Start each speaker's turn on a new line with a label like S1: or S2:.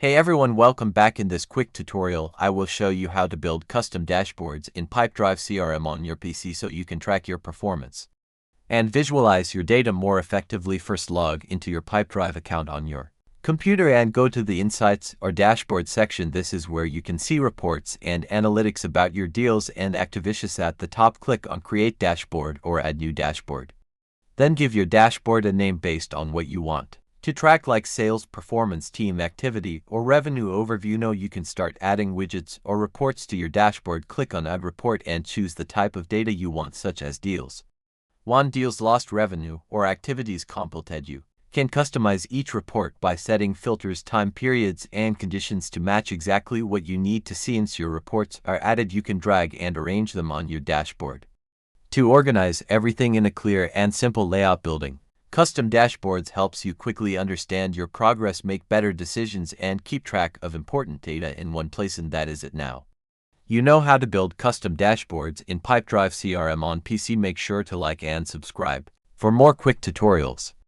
S1: Hey everyone, welcome back. In this quick tutorial, I will show you how to build custom dashboards in Pipedrive CRM on your PC so you can track your performance and visualize your data more effectively. First, log into your Pipedrive account on your computer and go to the Insights or Dashboard section. This is where you can see reports and analytics about your deals and activities. At the top, click on Create Dashboard or Add New Dashboard. Then give your dashboard a name based on what you want to track, like sales, performance, team activity, or revenue overview. Now you can start adding widgets or reports to your dashboard. Click on Add Report and choose the type of data you want, such as deals won, deals lost, revenue, or activities completed. You can customize each report by setting filters, time periods, and conditions to match exactly what you need to see. Once your reports are added, you can drag and arrange them on your dashboard to organize everything in a clear and simple layout. Building custom dashboards helps you quickly understand your progress, make better decisions, and keep track of important data in one place. And that is it. Now you know how to build custom dashboards in Pipedrive CRM on PC. Make sure to like and subscribe for more quick tutorials.